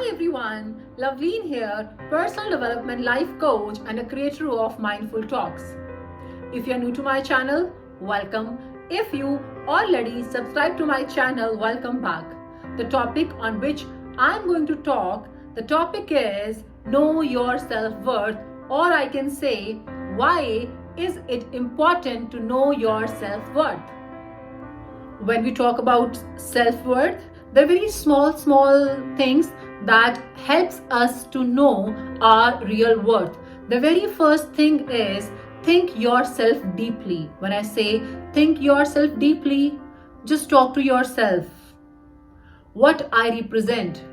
Hi everyone, Loveleen here, personal development life coach and a creator of Mindful Talks. If you're new to my channel, welcome. If you already subscribed to my channel, welcome back. The topic on which I'm going to talk, the topic is know your self-worth, or I can say, why is it important to know your self-worth? When we talk about self-worth, there are very small things that helps us to know our real worth. The very first thing is think yourself deeply. When I say think yourself deeply, just talk to yourself. What I represent?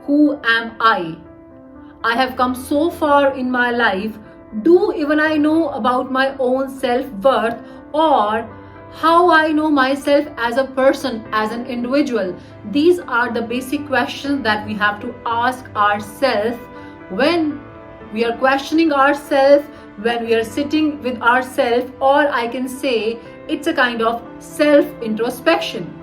Who am I? I have come so far in my life. Do even I know about my own self-worth, or how I know myself as a person, as an individual? These are the basic questions that we have to ask ourselves when we are questioning ourselves, when we are sitting with ourselves, or I can say it's a kind of self-introspection.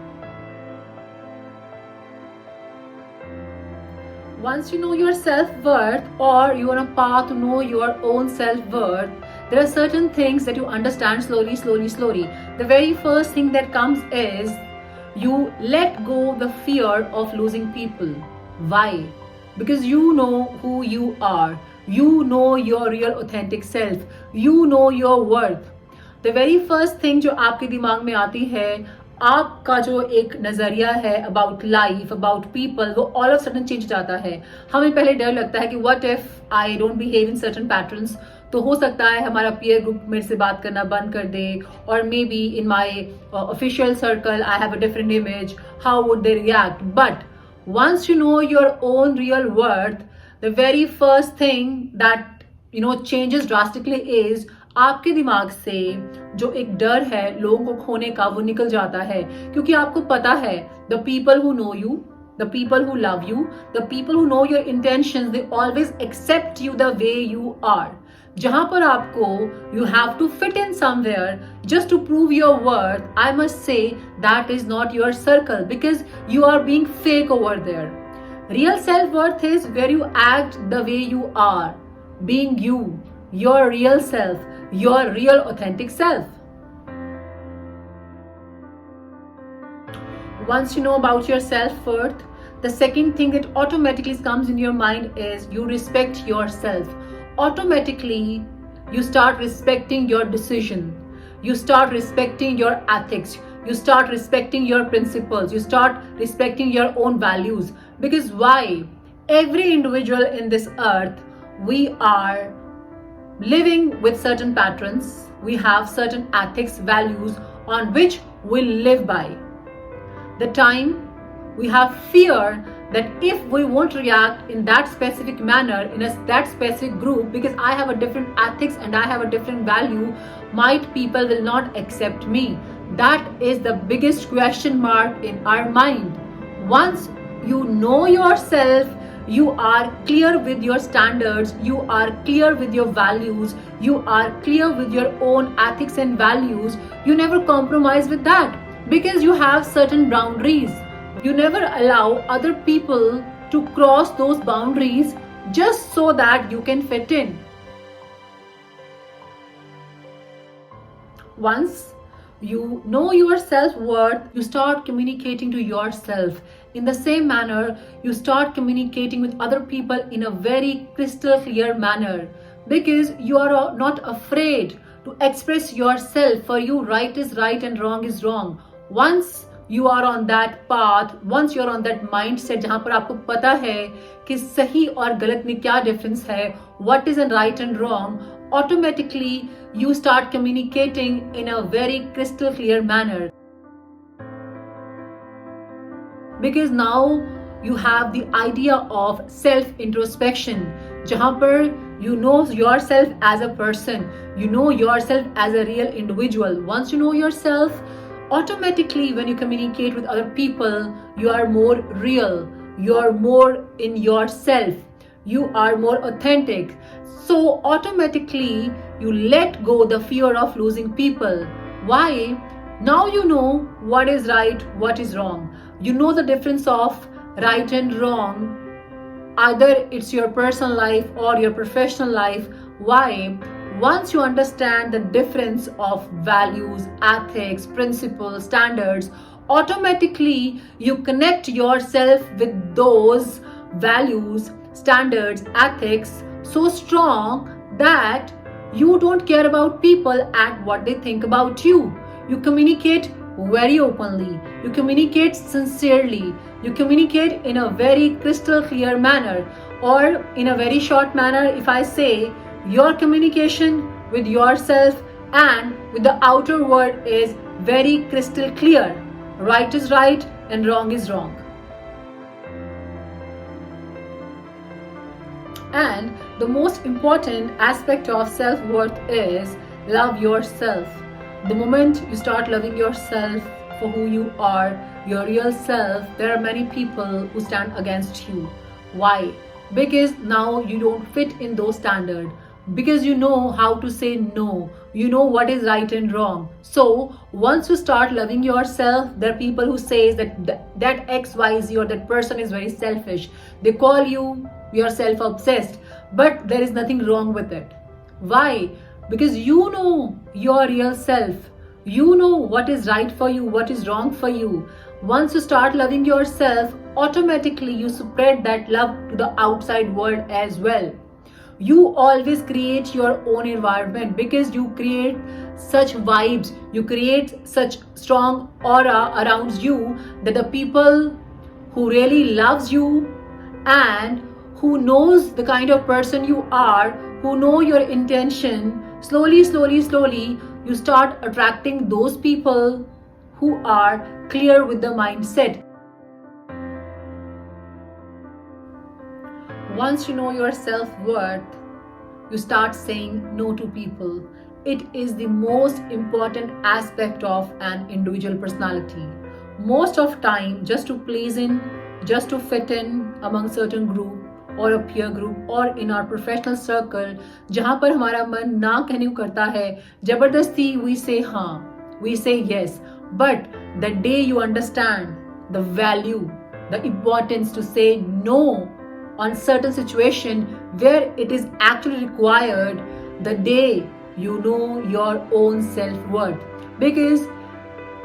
Once you know your self-worth, or you're on a path to know your own self-worth, there are certain things that you understand slowly. The very first thing that comes is you let go the fear of losing people. Why? Because you know who you are. You know your real authentic self. You know your worth. The very first thing जो आपके दिमाग में आती है, आपका जो एक नजरिया है अबाउट लाइफ, अबाउट पीपल, वो ऑल ऑफ सडन चेंज जाता है. हमें पहले डर लगता है कि what if I don't behave in certain patterns, तो हो सकता है हमारा पीयर ग्रुप मेरे से बात करना बंद कर दे, और may be in my official circle I have a different image, how would they react. But once you know your own real worth, the very first thing that changes drastically is आपके दिमाग से जो एक डर है लोगों को खोने का, वो निकल जाता है. क्योंकि आपको पता है the people who know you, the people who love you, the people who know your intentions, they always accept you the way you are. जहां पर आपको you have to fit in somewhere just to prove your worth, I must say that is not your circle, because you are being fake over there. Real self-worth is where you act the way you are, being you, your real self, your real authentic self. Once you know about your self-worth, the second thing that automatically comes in your mind is you respect yourself. Automatically, you start respecting your decision. You start respecting your ethics. You start respecting your principles. You start respecting your own values. Because why? Every individual in this earth, we are living with certain patterns. We have certain ethics, values on which we live by. The time we have fear that if we won't react in that specific manner, in that specific group, because I have a different ethics and I have a different value, might people will not accept me. That is the biggest question mark in our mind. Once you know yourself, you are clear with your standards, you are clear with your values, you are clear with your own ethics and values, you never compromise with that, because you have certain boundaries. You never allow other people to cross those boundaries just so that you can fit in. Once you know your self-worth, you start communicating to yourself. In the same manner, you start communicating with other people in a very crystal clear manner, because you are not afraid to express yourself. For you, right is right and wrong is wrong. Once you are on that path, once you are on that mindset जहाँ पर आपको पता है कि सही और गलत में क्या difference है, what is a right and wrong, automatically you start communicating in a very crystal clear manner. Because now you have the idea of self-introspection, जहाँ पर you know yourself as a person, you know yourself as a real individual. Once you know yourself, automatically when you communicate with other people, you are more real, you are more in yourself, you are more authentic. So automatically you let go the fear of losing people. Why? Now you know what is right, what is wrong. You know the difference of right and wrong either it's your personal life or your professional life. Why? Once you understand the difference of values, ethics, principles, standards, automatically you connect yourself with those values, standards, ethics so strong that you don't care about people and what they think about you. You communicate very openly, you communicate sincerely, you communicate in a very crystal clear manner, or in a very short manner, if I say, your communication with yourself and with the outer world is very crystal clear. Right is right and wrong is wrong. And the most important aspect of self-worth is love yourself. The moment you start loving yourself for who you are, your real self, there are many people who stand against you. Why? Because now you don't fit in those standards. Because you know how to say no. You know what is right and wrong. So once you start loving yourself, there are people who say that XYZ or that person is very selfish. They call you self-obsessed. But there is nothing wrong with it. Why? Because you know your real self. You know what is right for you, what is wrong for you. Once you start loving yourself, automatically you spread that love to the outside world as well. You always create your own environment because you create such vibes, you create such strong aura around you that the people who really loves you and who knows the kind of person you are, who know your intention, slowly, you start attracting those people who are clear with the mindset. Once you know your self-worth, you start saying no to people. It is the most important aspect of an individual personality. Most of time, just to please in, just to fit in among certain group or a peer group or in our professional circle, जहाँ पर हमारा मन ना कहने को करता है, जबरदस्ती we say हाँ, we say yes. But the day you understand the value, the importance to say no on certain situation where it is actually required, the day you know your own self-worth. Because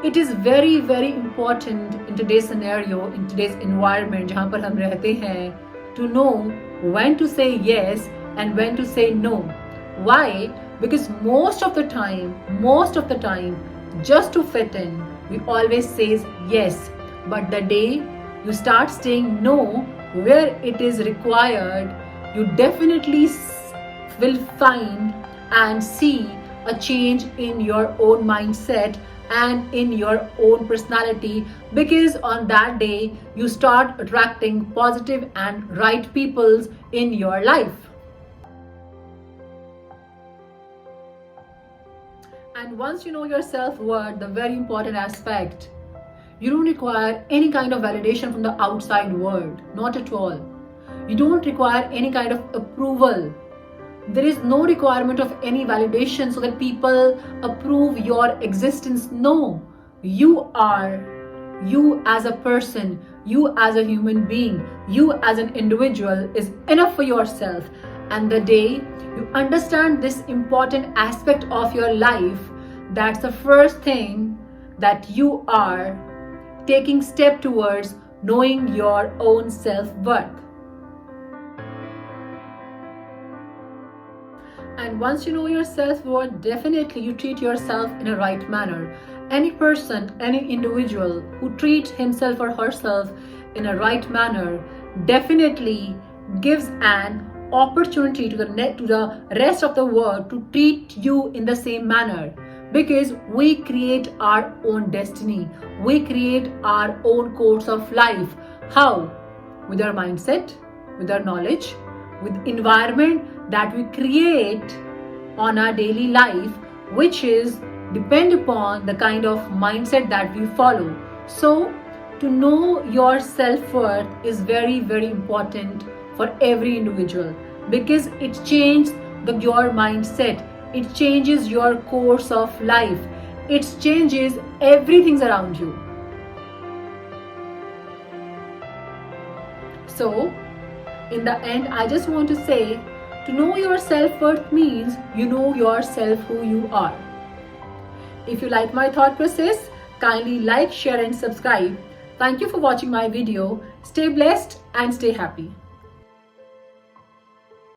it is very important in today's scenario, in today's environment जहाँ पर हम रहते हैं, to know when to say yes and when to say no. Why? Because most of the time, just to fit in, we always say yes. But the day you start saying no where it is required, you definitely will find and see a change in your own mindset and in your own personality, because on that day you start attracting positive and right peoples in your life. And once you know your self-worth, the very important aspect, you don't require any kind of validation from the outside world, not at all. You don't require any kind of approval. There is no requirement of any validation so that people approve your existence. No, you are you as a person, you as a human being, you as an individual is enough for yourself. And the day you understand this important aspect of your life, that's the first thing that you are taking step towards knowing your own self-worth. And once you know your self-worth, definitely you treat yourself in a right manner. Any person, any individual who treats himself or herself in a right manner definitely gives an opportunity to the rest of the world to treat you in the same manner. Because we create our own destiny. We create our own course of life. How? With our mindset, with our knowledge, with environment that we create on our daily life, which is depend upon the kind of mindset that we follow. So to know your self-worth is very important for every individual, because it changes your mindset. It changes your course of life. It changes everything around you. So In the end, I just want to say, to know your self-worth means you know yourself who you are. If you like my thought process, kindly like, share and subscribe. Thank you for watching my video. Stay blessed and stay happy.